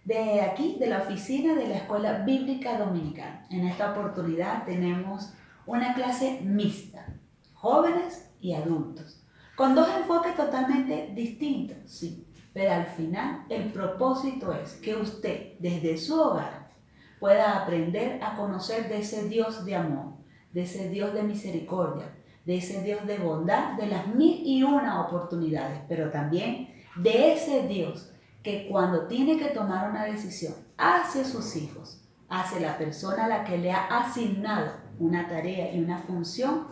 de aquí, de la oficina de la Escuela Bíblica Dominical. En esta oportunidad tenemos una clase mixta, jóvenes y adultos, con dos enfoques totalmente distintos, sí, pero al final el propósito es que usted, desde su hogar, pueda aprender a conocer de ese Dios de amor, de ese Dios de misericordia, de ese Dios de bondad, de las 1001 oportunidades, pero también de ese Dios que cuando tiene que tomar una decisión hacia sus hijos, hacia la persona a la que le ha asignado una tarea y una función,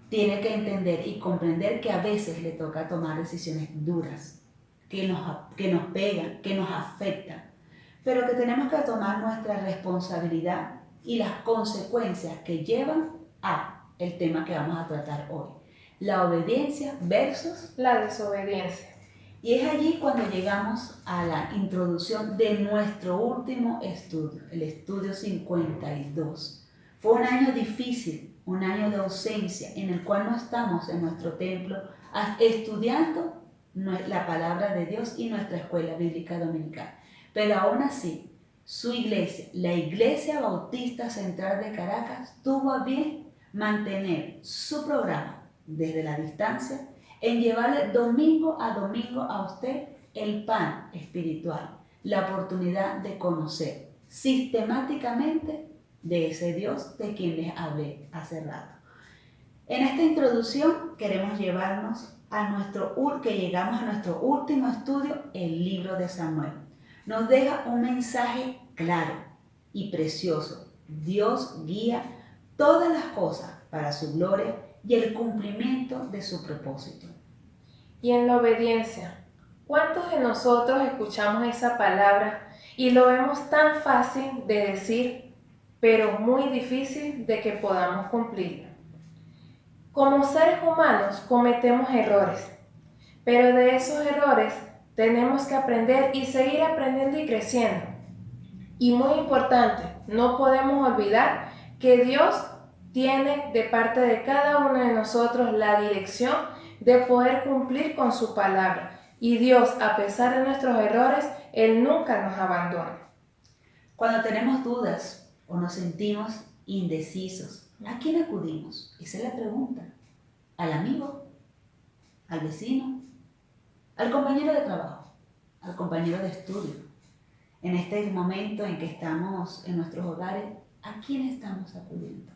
tiene que entender y comprender que a veces le toca tomar decisiones duras, que nos pegan, que nos afectan, pero que tenemos que tomar nuestra responsabilidad y las consecuencias que llevan a el tema que vamos a tratar hoy, la obediencia versus la desobediencia. Y es allí cuando llegamos a la introducción de nuestro último estudio, el estudio 52. Fue un año difícil, un año de ausencia, en el cual no estamos en nuestro templo estudiando la palabra de Dios y nuestra escuela bíblica dominical. Pero aún así, su iglesia, la Iglesia Bautista Central de Caracas, tuvo a bien mantener su programa desde la distancia en llevarle domingo a usted el pan espiritual, la oportunidad de conocer sistemáticamente de ese Dios de quien les hablé hace rato. En esta introducción queremos llevarnos que llegamos a nuestro último estudio, el libro de Samuel. Nos deja un mensaje claro y precioso. Dios guía todas las cosas para su gloria y el cumplimiento de su propósito. Y en la obediencia, ¿cuántos de nosotros escuchamos esa palabra y lo vemos tan fácil de decir, pero muy difícil de que podamos cumplirla? Como seres humanos cometemos errores, pero de esos errores tenemos que aprender y seguir aprendiendo y creciendo. Y muy importante, no podemos olvidar que Dios tiene de parte de cada uno de nosotros la dirección de poder cumplir con su palabra. Y Dios, a pesar de nuestros errores, Él nunca nos abandona. Cuando tenemos dudas o nos sentimos indecisos, ¿a quién acudimos? Esa es la pregunta. ¿Al amigo? ¿Al vecino? ¿Al compañero de trabajo? ¿Al compañero de estudio? En este momento en que estamos en nuestros hogares, ¿a quién estamos acudiendo?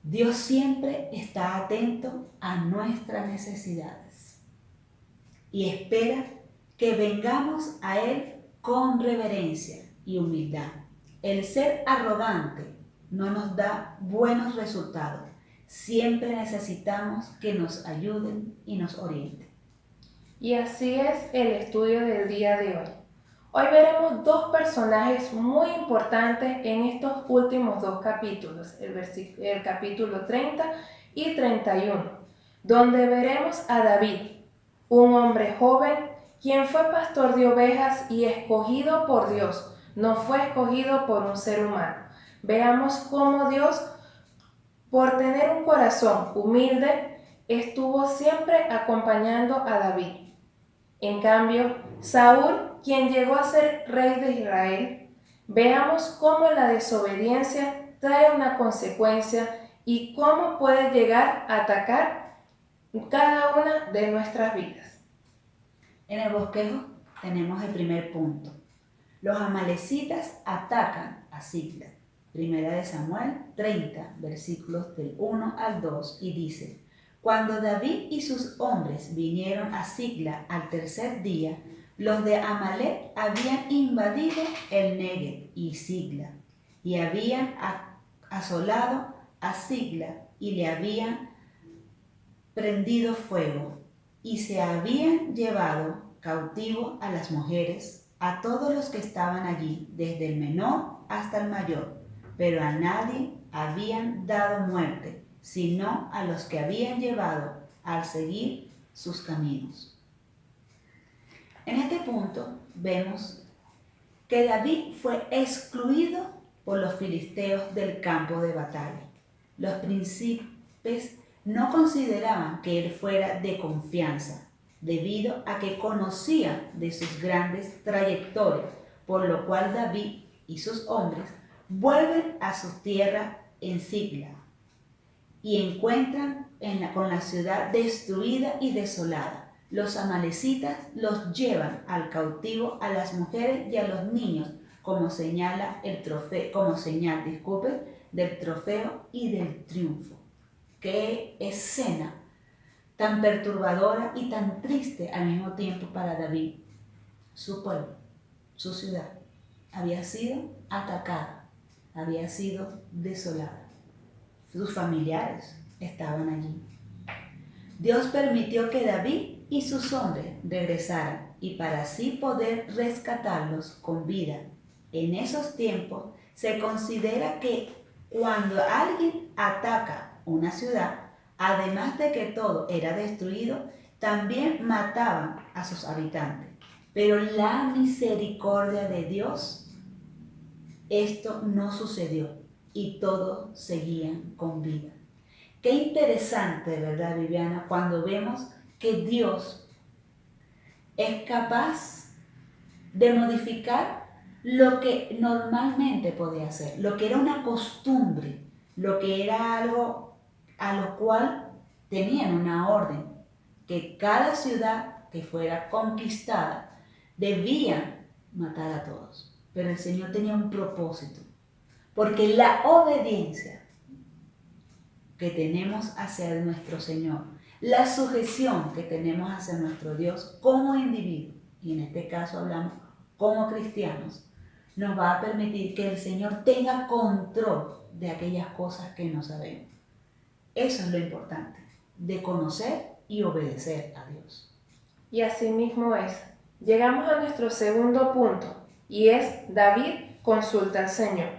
Dios siempre está atento a nuestras necesidades y espera que vengamos a Él con reverencia y humildad. El ser arrogante no nos da buenos resultados. Siempre necesitamos que nos ayuden y nos orienten. Y así es el estudio del día de hoy. Hoy veremos dos personajes muy importantes en estos últimos dos capítulos, el capítulo 30 y 31, donde veremos a David, un hombre joven quien fue pastor de ovejas y escogido por Dios, no fue escogido por un ser humano. Veamos cómo Dios, por tener un corazón humilde, estuvo siempre acompañando a David. En cambio, Saúl, quien llegó a ser rey de Israel, veamos cómo la desobediencia trae una consecuencia y cómo puede llegar a atacar cada una de nuestras vidas. En el bosquejo tenemos el primer punto. Los amalecitas atacan a Siglag. Primera de Samuel 30, versículos del 1 al 2, y dice: Cuando David y sus hombres vinieron a Siglag al tercer día, los de Amalec habían invadido el Negev y Siglag, y habían asolado a Siglag y le habían prendido fuego, y se habían llevado cautivo a las mujeres, a todos los que estaban allí, desde el menor hasta el mayor, pero a nadie habían dado muerte, sino a los que habían llevado al seguir sus caminos. En este punto vemos que David fue excluido por los filisteos del campo de batalla. Los príncipes no consideraban que él fuera de confianza. debido a que conocía de sus grandes trayectorias, por lo cual David y sus hombres vuelven a su tierra en Sigla y encuentran con la ciudad destruida y desolada. Los amalecitas los llevan al cautivo a las mujeres y a los niños como señala el trofeo, como señal, del trofeo y del triunfo. Qué escena tan perturbadora y tan triste al mismo tiempo para David. Su pueblo, su ciudad, había sido atacada, había sido desolada. Sus familiares estaban allí. Dios permitió que David y sus hombres regresaran y para así poder rescatarlos con vida. En esos tiempos se considera que cuando alguien ataca una ciudad, además de que todo era destruido, también mataban a sus habitantes. Pero la misericordia de Dios, esto no sucedió y todos seguían con vida. Qué interesante, ¿verdad, Viviana? Cuando vemos que Dios es capaz de modificar lo que normalmente podía hacer, lo que era una costumbre, lo que era algo a lo cual tenían una orden, que cada ciudad que fuera conquistada debía matar a todos. Pero el Señor tenía un propósito, porque la obediencia que tenemos hacia nuestro Señor, la sujeción que tenemos hacia nuestro Dios como individuo, y en este caso hablamos como cristianos, nos va a permitir que el Señor tenga control de aquellas cosas que no sabemos. Eso es lo importante, de conocer y obedecer a Dios. Y así mismo es. Llegamos a nuestro segundo punto, y es David consulta al Señor.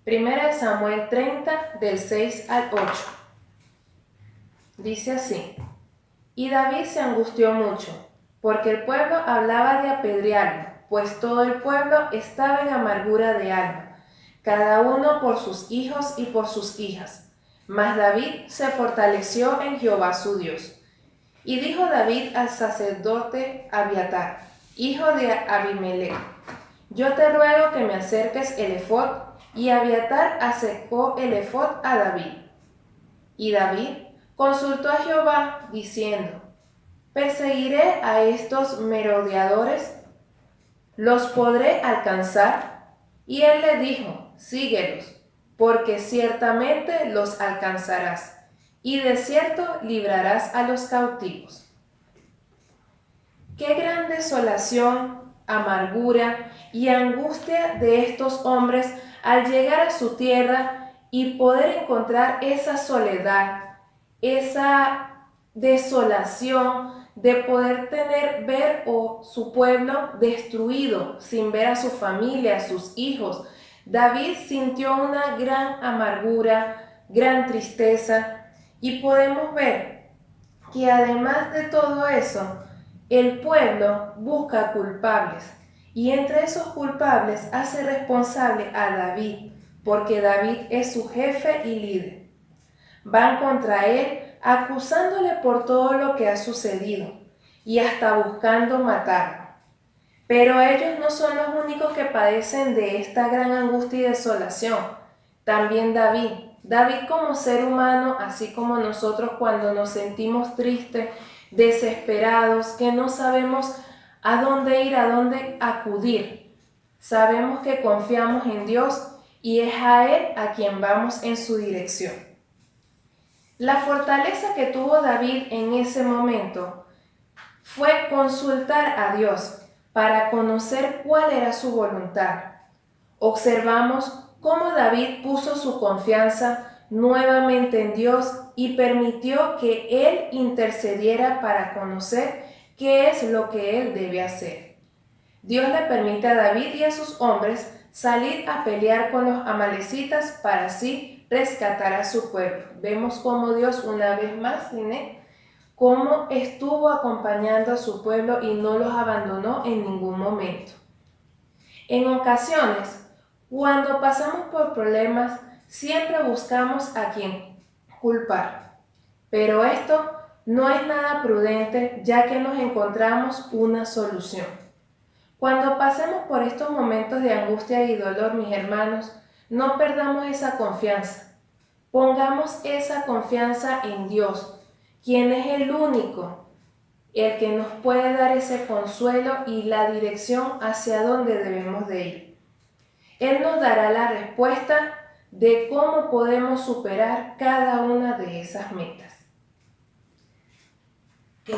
Primera de Samuel 30, del 6 al 8. Dice así: Y David se angustió mucho, porque el pueblo hablaba de apedrearlo, pues todo el pueblo estaba en amargura de alma, cada uno por sus hijos y por sus hijas. Mas David se fortaleció en Jehová su Dios. Y dijo David al sacerdote Abiatar, hijo de Abimelech: Yo te ruego que me acerques el efod. Y Abiatar acercó el efod a David. Y David consultó a Jehová, diciendo: ¿Perseguiré a estos merodeadores? ¿Los podré alcanzar? Y él le dijo: Síguelos, porque ciertamente los alcanzarás, y de cierto librarás a los cautivos. Qué gran desolación, amargura y angustia de estos hombres al llegar a su tierra y poder encontrar esa soledad, esa desolación de poder ver su pueblo destruido, sin ver a su familia, a sus hijos. David sintió una gran amargura, gran tristeza, y podemos ver que además de todo eso, el pueblo busca culpables, y entre esos culpables hace responsable a David, porque David es su jefe y líder. Van contra él acusándole por todo lo que ha sucedido y hasta buscando matarlo. Pero ellos no son los únicos que padecen de esta gran angustia y desolación. También David como ser humano, así como nosotros cuando nos sentimos tristes, desesperados, que no sabemos a dónde ir, a dónde acudir. Sabemos que confiamos en Dios y es a Él a quien vamos en su dirección. La fortaleza que tuvo David en ese momento fue consultar a Dios para conocer cuál era su voluntad. Observamos cómo David puso su confianza nuevamente en Dios y permitió que Él intercediera para conocer qué es lo que Él debe hacer. Dios le permite a David y a sus hombres salir a pelear con los amalecitas para así rescatar a su pueblo. Vemos cómo Dios una vez más, cómo estuvo acompañando a su pueblo y no los abandonó en ningún momento. En ocasiones, cuando pasamos por problemas, siempre buscamos a quien culpar, pero esto no es nada prudente, ya que nos encontramos una solución. Cuando pasemos por estos momentos de angustia y dolor, mis hermanos, no perdamos esa confianza. Pongamos esa confianza en Dios, quien es el único, el que nos puede dar ese consuelo y la dirección hacia donde debemos de ir. Él nos dará la respuesta de cómo podemos superar cada una de esas metas. Qué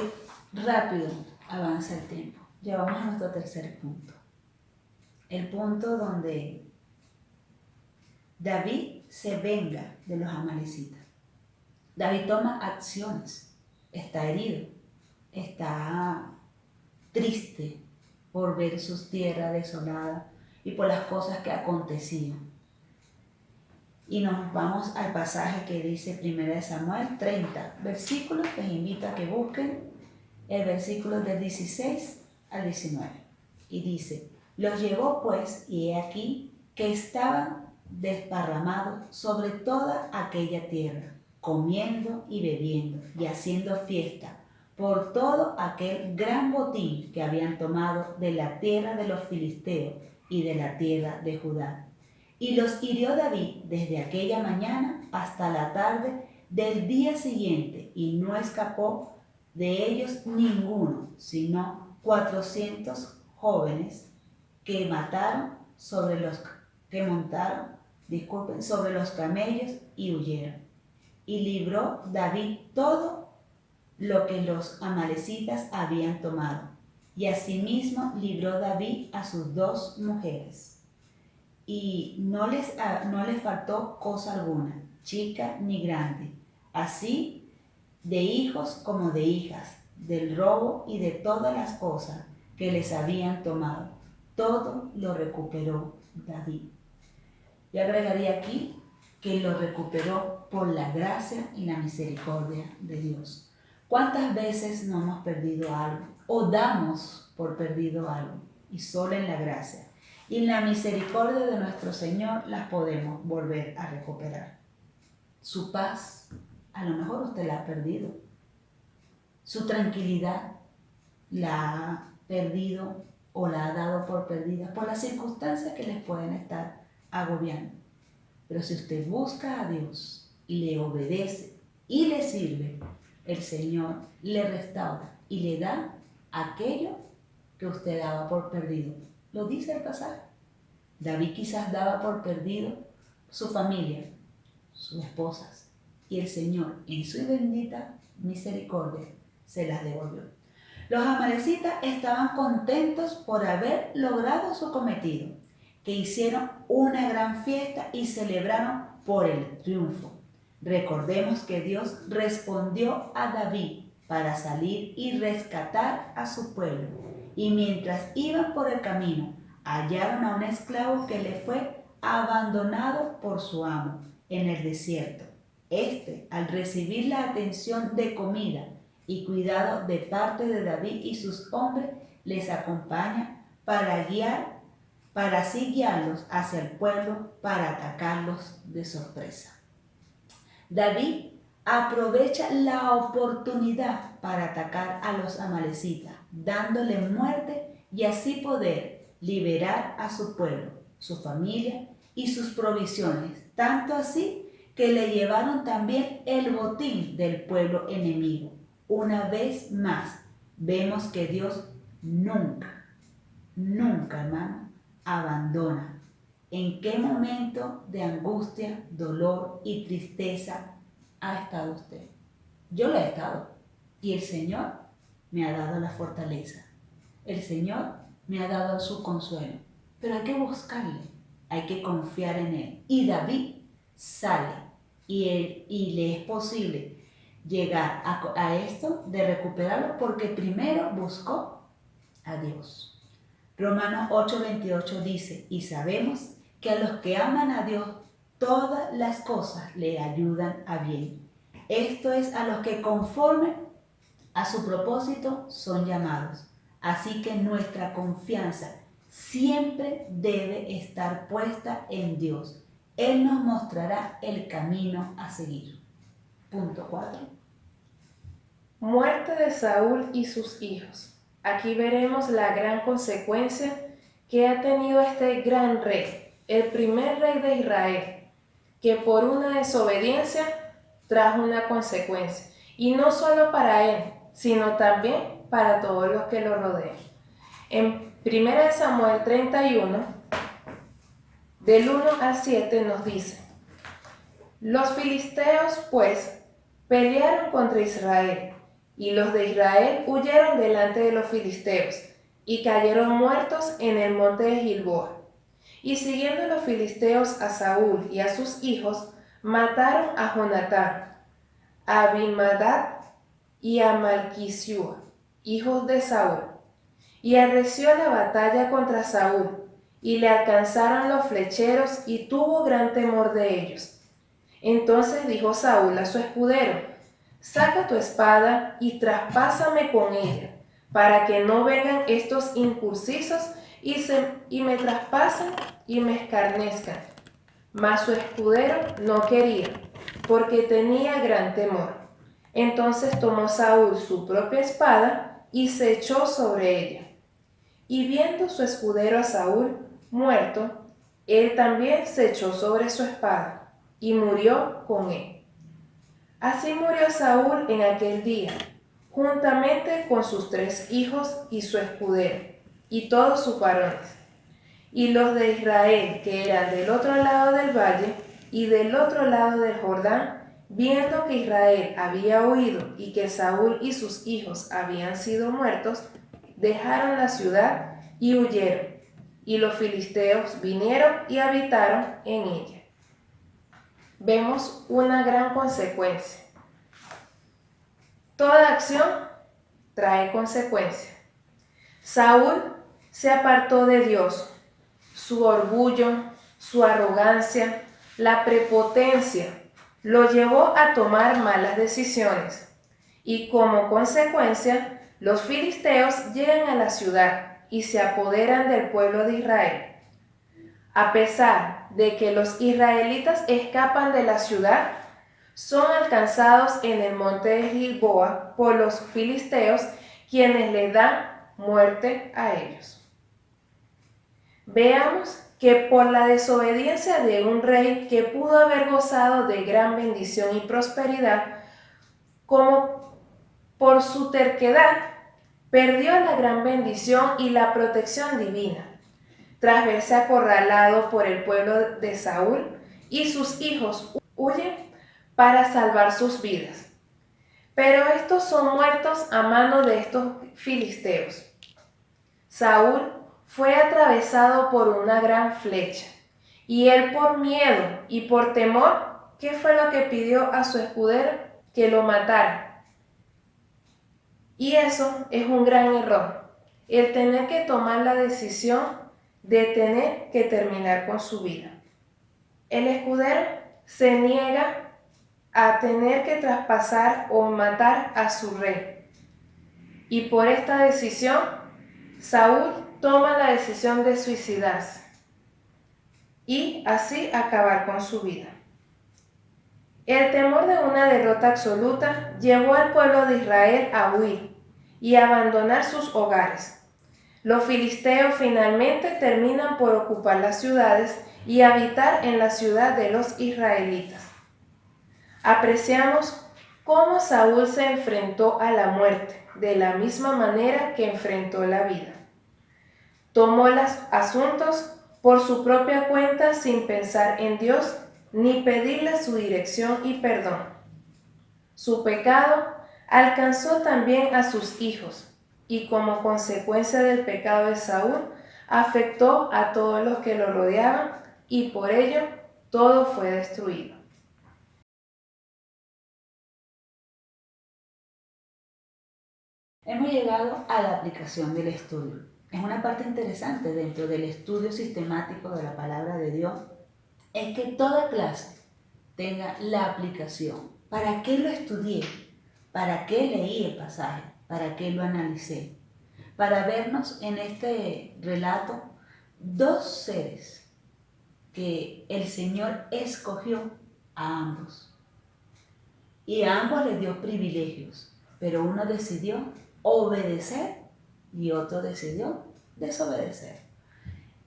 rápido avanza el tiempo. Ya vamos a nuestro tercer punto. El punto donde David se venga de los amalecitas. David toma acciones. Está herido. Está triste por ver sus tierras desoladas y por las cosas que acontecían. Y nos vamos al pasaje que dice 1 Samuel 30 versículos. Les invito a que busquen el versículo del 16 al 19. Y dice: los llevó pues, y he aquí que estaban desparramados sobre toda aquella tierra, comiendo y bebiendo y haciendo fiesta por todo aquel gran botín que habían tomado de la tierra de los filisteos y de la tierra de Judá. Y los hirió David desde aquella mañana hasta la tarde del día siguiente, y no escapó de ellos ninguno, sino 400 jóvenes que montaron sobre los camellos y huyeron. Y libró David todo lo que los amalecitas habían tomado. Y asimismo libró David a sus 2 mujeres. Y no les faltó cosa alguna, chica ni grande, así de hijos como de hijas, del robo y de todas las cosas que les habían tomado. Todo lo recuperó David. Yo agregaría aquí que lo recuperó por la gracia y la misericordia de Dios. ¿Cuántas veces no hemos perdido algo o damos por perdido algo? Y solo en la gracia y en la misericordia de nuestro Señor las podemos volver a recuperar. Su paz, a lo mejor usted la ha perdido. Su tranquilidad la ha perdido o la ha dado por perdida por las circunstancias que les pueden estar agobiando. Pero si usted busca a Dios y le obedece y le sirve, el Señor le restaura y le da aquello que usted daba por perdido. Lo dice el pasaje. David quizás daba por perdido su familia, sus esposas, y el Señor, en su bendita misericordia, se las devolvió. Los amalecitas estaban contentos por haber logrado su cometido, que hicieron una gran fiesta y celebraron por el triunfo. Recordemos que Dios respondió a David para salir y rescatar a su pueblo. Y mientras iban por el camino, hallaron a un esclavo que le fue abandonado por su amo en el desierto. Al recibir la atención de comida y cuidado de parte de David y sus hombres, les acompaña para así guiarlos hacia el pueblo para atacarlos de sorpresa. David aprovecha la oportunidad para atacar a los amalecitas, dándole muerte y así poder liberar a su pueblo, su familia y sus provisiones, tanto así que le llevaron también el botín del pueblo enemigo. Una vez más, vemos que Dios nunca, hermano, abandona. ¿En qué momento de angustia, dolor y tristeza ha estado usted? Yo lo he estado. Y el Señor me ha dado la fortaleza. El Señor me ha dado su consuelo. Pero hay que buscarle, hay que confiar en Él. Y David sale y le es posible llegar a esto de recuperarlo porque primero buscó a Dios. Romanos 8:28 dice: y sabemos que a los que aman a Dios todas las cosas le ayudan a bien. Esto es, a los que conforme a su propósito son llamados. Así que nuestra confianza siempre debe estar puesta en Dios. Él nos mostrará el camino a seguir. Punto 4. Muerte de Saúl y sus hijos. Aquí veremos la gran consecuencia que ha tenido este gran rey, el primer rey de Israel, que por una desobediencia trajo una consecuencia. Y no solo para él, sino también para todos los que lo rodean. En 1 Samuel 31, del 1 al 7 nos dice: Los filisteos, pues, pelearon contra Israel, y los de Israel huyeron delante de los filisteos, y cayeron muertos en el monte de Gilboa. Y siguiendo los filisteos a Saúl y a sus hijos, mataron a Jonatán, a Abimadab y a Malquisúa, hijos de Saúl. Y arreció la batalla contra Saúl, y le alcanzaron los flecheros, y tuvo gran temor de ellos. Entonces dijo Saúl a su escudero: Saca tu espada y traspásame con ella, para que no vengan estos incursisos y me traspasen y me escarnezcan. Mas su escudero no quería, porque tenía gran temor. Entonces tomó Saúl su propia espada y se echó sobre ella. Y viendo su escudero a Saúl muerto, él también se echó sobre su espada y murió con él. Así murió Saúl en aquel día, juntamente con sus 3 hijos y su escudero, y todos sus varones. Y los de Israel, que eran del otro lado del valle y del otro lado del Jordán, viendo que Israel había huido y que Saúl y sus hijos habían sido muertos, dejaron la ciudad y huyeron, y los filisteos vinieron y habitaron en ella. Vemos una gran consecuencia. Toda acción trae consecuencias. Saúl se apartó de Dios. Su orgullo, su arrogancia, la prepotencia lo llevó a tomar malas decisiones. Y como consecuencia, los filisteos llegan a la ciudad y se apoderan del pueblo de Israel. A pesar de que los israelitas escapan de la ciudad, son alcanzados en el monte de Gilboa por los filisteos, quienes les dan muerte a ellos. Veamos que por la desobediencia de un rey que pudo haber gozado de gran bendición y prosperidad, como por su terquedad, perdió la gran bendición y la protección divina, tras verse acorralado por el pueblo de Saúl, y sus hijos huyen para salvar sus vidas. Pero estos son muertos a mano de estos filisteos. Saúl fue atravesado por una gran flecha, y él por miedo y por temor, ¿qué fue lo que pidió a su escudero? Que lo matara. Y eso es un gran error, el tener que tomar la decisión de tener que terminar con su vida. El escudero se niega a tener que traspasar o matar a su rey. Y por esta decisión, Saúl toma la decisión de suicidarse y así acabar con su vida. El temor de una derrota absoluta llevó al pueblo de Israel a huir y a abandonar sus hogares. Los filisteos finalmente terminan por ocupar las ciudades y habitar en la ciudad de los israelitas. Apreciamos cómo Saúl se enfrentó a la muerte de la misma manera que enfrentó la vida. Tomó los asuntos por su propia cuenta sin pensar en Dios ni pedirle su dirección y perdón. Su pecado alcanzó también a sus hijos y como consecuencia del pecado de Saúl afectó a todos los que lo rodeaban y por ello todo fue destruido. Hemos llegado a la aplicación del estudio. Es una parte interesante dentro del estudio sistemático de la palabra de Dios, es que toda clase tenga la aplicación. ¿Para qué lo estudié? ¿Para qué leí el pasaje? ¿Para qué lo analicé? Para vernos en este relato dos seres que el Señor escogió a ambos. Y a ambos les dio privilegios. pero uno decidió obedecer y otro decidió desobedecer.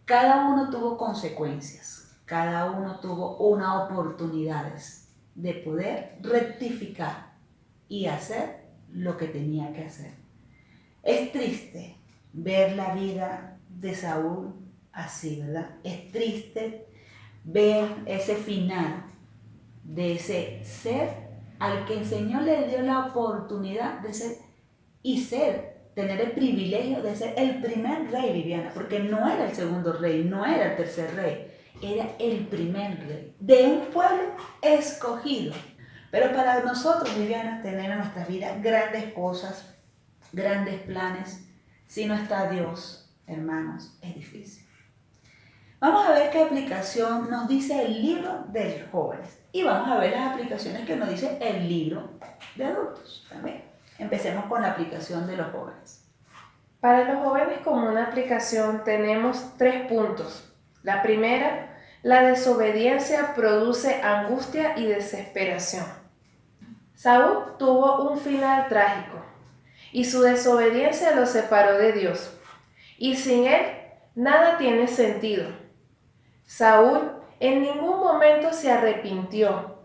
Cada uno tuvo consecuencias, cada uno tuvo unas oportunidades de poder rectificar y hacer lo que tenía que hacer. Es triste ver la vida de Saúl así, ¿verdad? Es triste ver ese final de ese ser al que el Señor le dio la oportunidad de ser tener el privilegio de ser el primer rey, Viviana, porque no era el segundo rey, no era el tercer rey, era el primer rey de un pueblo escogido. Pero para nosotros, Viviana, tener en nuestra vida grandes cosas, grandes planes, si no está Dios, hermanos, es difícil. Vamos a ver qué aplicación nos dice el libro de los jóvenes y vamos a ver las aplicaciones que nos dice el libro de adultos también. Empecemos con la aplicación de los jóvenes. Para los jóvenes como una aplicación tenemos 3 puntos. La primera, la desobediencia produce angustia y desesperación. Saúl tuvo un final trágico y su desobediencia lo separó de Dios. Y sin él, nada tiene sentido. Saúl en ningún momento se arrepintió,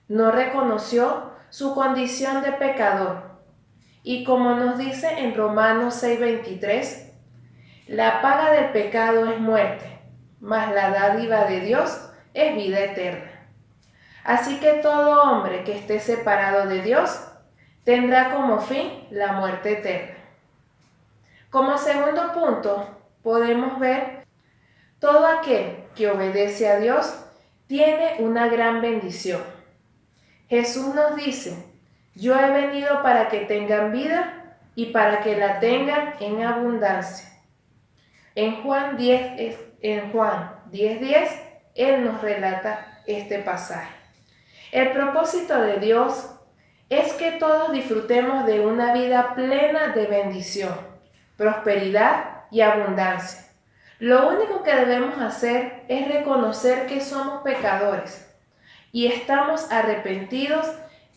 no reconoció su condición de pecador. Y como nos dice en Romanos 6:23, la paga del pecado es muerte, mas la dádiva de Dios es vida eterna. Así que todo hombre que esté separado de Dios tendrá como fin la muerte eterna. Como segundo punto, podemos ver todo aquel que obedece a Dios tiene una gran bendición. Jesús nos dice: yo he venido para que tengan vida y para que la tengan en abundancia. En Juan 10:10, Él nos relata este pasaje. El propósito de Dios es que todos disfrutemos de una vida plena de bendición, prosperidad y abundancia. Lo único que debemos hacer es reconocer que somos pecadores y estamos arrepentidos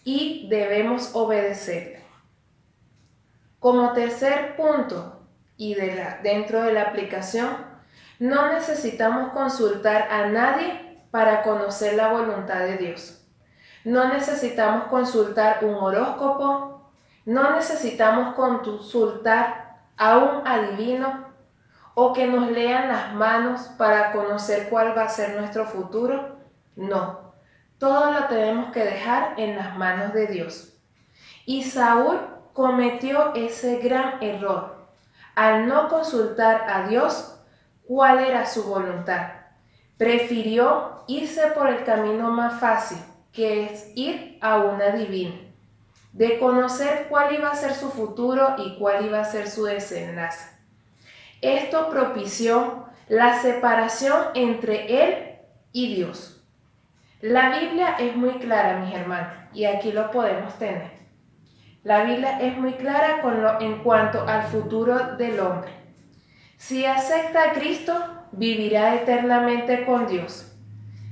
y debemos obedecerle. Como tercer punto, y dentro de la aplicación, no necesitamos consultar a nadie para conocer la voluntad de Dios. No necesitamos consultar un horóscopo, no necesitamos consultar a un adivino o que nos lean las manos para conocer cuál va a ser nuestro futuro. No, todo lo tenemos que dejar en las manos de Dios. Y Saúl cometió ese gran error al no consultar a Dios cuál era su voluntad. Prefirió irse por el camino más fácil, que es ir a un adivino, de conocer cuál iba a ser su futuro y cuál iba a ser su desenlace. Esto propició la separación entre él y Dios. La Biblia es muy clara, mis hermanos, y aquí lo podemos tener. La Biblia es muy clara en cuanto al futuro del hombre. Si acepta a Cristo, vivirá eternamente con Dios.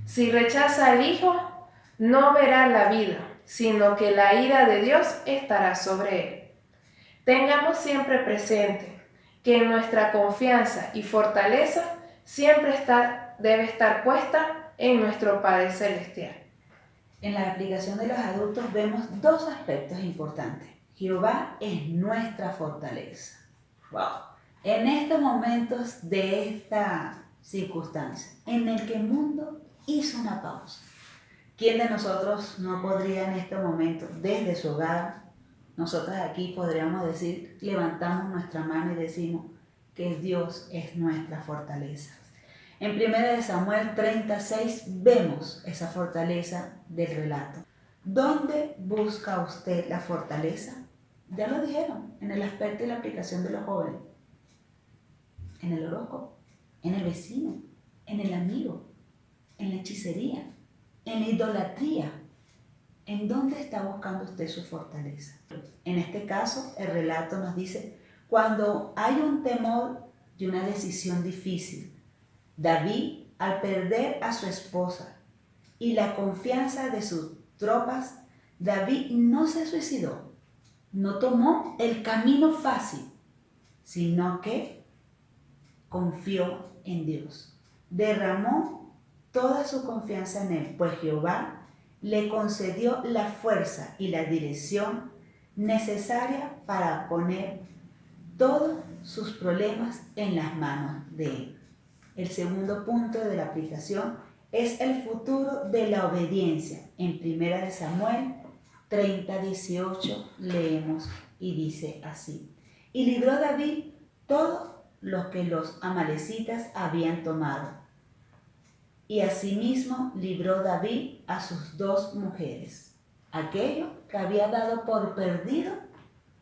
Si rechaza al Hijo, no verá la vida, sino que la ira de Dios estará sobre él. Tengamos siempre presente que nuestra confianza y fortaleza siempre debe estar puesta en nuestro Padre Celestial. En la aplicación de los adultos vemos 2 aspectos importantes. Jehová es nuestra fortaleza. Wow. En estos momentos de esta circunstancia, en el que el mundo hizo una pausa, ¿quién de nosotros no podría en este momento, desde su hogar, nosotros aquí podríamos decir, levantamos nuestra mano y decimos que Dios es nuestra fortaleza? En 1 Samuel 36 vemos esa fortaleza del relato. ¿Dónde busca usted la fortaleza? Ya lo dijeron, en el aspecto y la aplicación de los jóvenes. En el horóscopo, en el vecino, en el amigo, en la hechicería, en la idolatría. ¿En dónde está buscando usted su fortaleza? En este caso, el relato nos dice, cuando hay un temor y una decisión difícil, David, al perder a su esposa y la confianza de sus tropas, David no se suicidó. no tomó el camino fácil, sino que confió en Dios. Derramó toda su confianza en Él, pues Jehová le concedió la fuerza y la dirección necesaria para poner todos sus problemas en las manos de Él. El segundo punto de la aplicación es el futuro de la obediencia. En 1 Samuel 30:18 leemos y dice así: y libró David todos los que los amalecitas habían tomado, y asimismo libró David a sus 2 mujeres, aquello que había dado por perdido,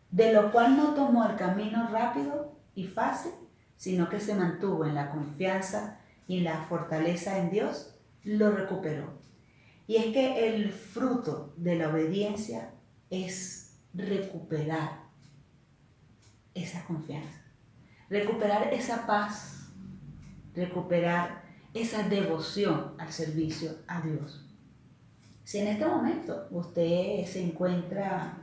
de lo cual no tomó el camino rápido y fácil, sino que se mantuvo en la confianza y en la fortaleza en Dios, lo recuperó. Y es que el fruto de la obediencia es recuperar esa confianza, recuperar esa paz, recuperar esa devoción al servicio a Dios. Si en este momento usted se encuentra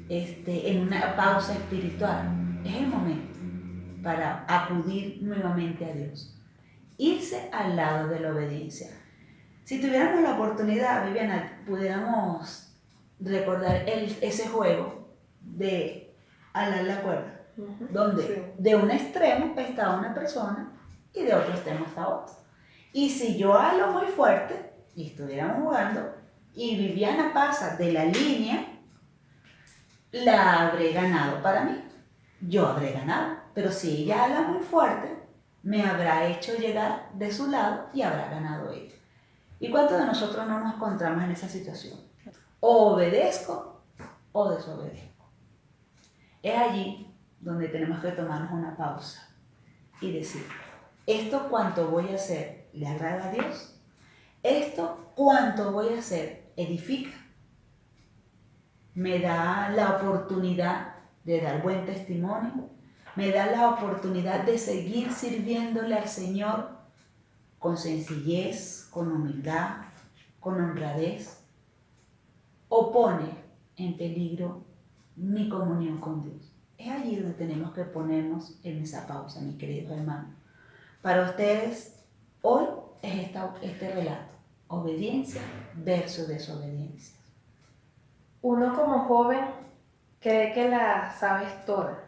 en una pausa espiritual, es el momento para acudir nuevamente a Dios, irse al lado de la obediencia. Si tuviéramos la oportunidad, Viviana, pudiéramos recordar ese juego de alar la cuerda, donde de un extremo está una persona y de otro extremo está otro. Y si yo halo muy fuerte y estuviéramos jugando y Viviana pasa de la línea, la habré ganado para mí. Yo habré ganado. Pero si ella ala muy fuerte, me habrá hecho llegar de su lado y habrá ganado ella. ¿Y cuántos de nosotros no nos encontramos en esa situación? O obedezco o desobedezco. Es allí donde tenemos que tomarnos una pausa y decir: ¿esto cuánto voy a hacer le agrada a Dios? ¿Esto cuánto voy a hacer edifica? ¿Me da la oportunidad de dar buen testimonio? ¿Me da la oportunidad de seguir sirviéndole al Señor con sencillez, con humildad, con honradez? ¿O pone en peligro mi comunión con Dios? Es allí donde tenemos que ponernos en esa pausa, mis queridos hermanos. Para ustedes, hoy es este relato: obediencia versus desobediencia. Uno como joven cree que la sabes toda.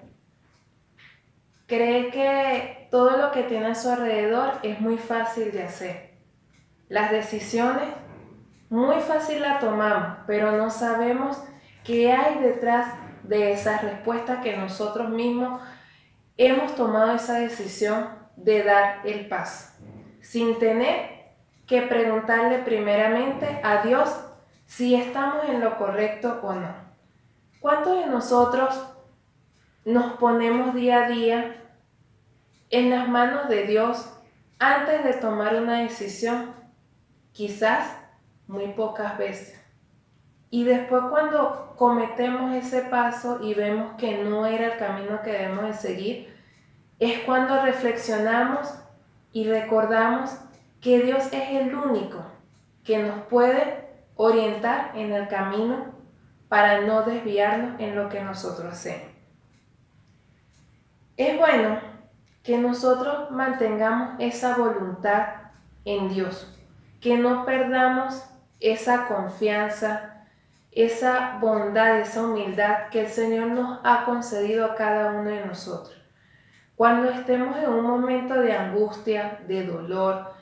Cree que todo lo que tiene a su alrededor es muy fácil de hacer. Las decisiones, muy fácil las tomamos, pero no sabemos qué hay detrás de esas respuestas que nosotros mismos hemos tomado esa decisión de dar el paso, sin tener que preguntarle primeramente a Dios si estamos en lo correcto o no. ¿Cuántos de nosotros nos ponemos día a día en las manos de Dios antes de tomar una decisión? Quizás muy pocas veces. Y después, cuando cometemos ese paso y vemos que no era el camino que debemos de seguir, es cuando reflexionamos y recordamos que Dios es el único que nos puede orientar en el camino para no desviarnos en lo que nosotros hacemos. Es bueno que nosotros mantengamos esa voluntad en Dios, que no perdamos esa confianza, esa bondad, esa humildad que el Señor nos ha concedido a cada uno de nosotros. Cuando estemos en un momento de angustia, de dolor,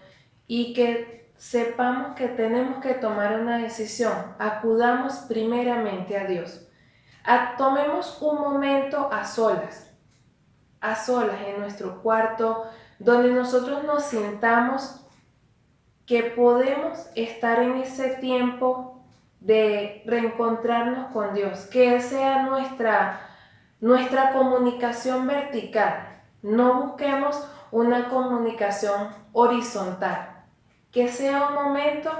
y que sepamos que tenemos que tomar una decisión, acudamos primeramente a Dios. Tomemos un momento a solas en nuestro cuarto, donde nosotros nos sintamos que podemos estar en ese tiempo de reencontrarnos con Dios, que Él sea nuestra comunicación vertical. No busquemos una comunicación horizontal, que sea un momento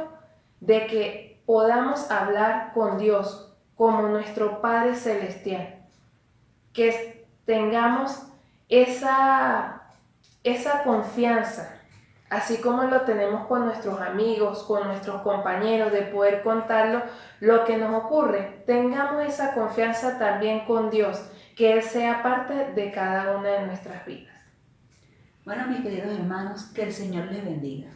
de que podamos hablar con Dios como nuestro Padre Celestial, que tengamos esa confianza Así como lo tenemos con nuestros amigos, con nuestros compañeros, de poder contarlo lo que nos ocurre, tengamos esa confianza también con Dios, que Él sea parte de cada una de nuestras vidas. Bueno, mis queridos hermanos, que el Señor les bendiga.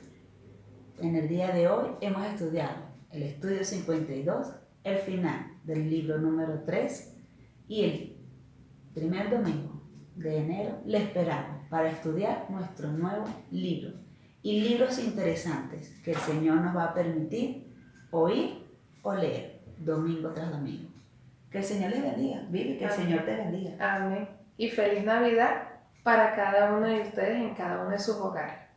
En el día de hoy hemos estudiado el estudio 52, el final del libro número 3 y el primer domingo de enero le esperamos para estudiar nuestro nuevo libro y libros interesantes que el Señor nos va a permitir oír o leer domingo tras domingo. Que el Señor les bendiga, Vivi, que el Señor te bendiga. Amén. Y feliz Navidad para cada uno de ustedes en cada uno de sus hogares.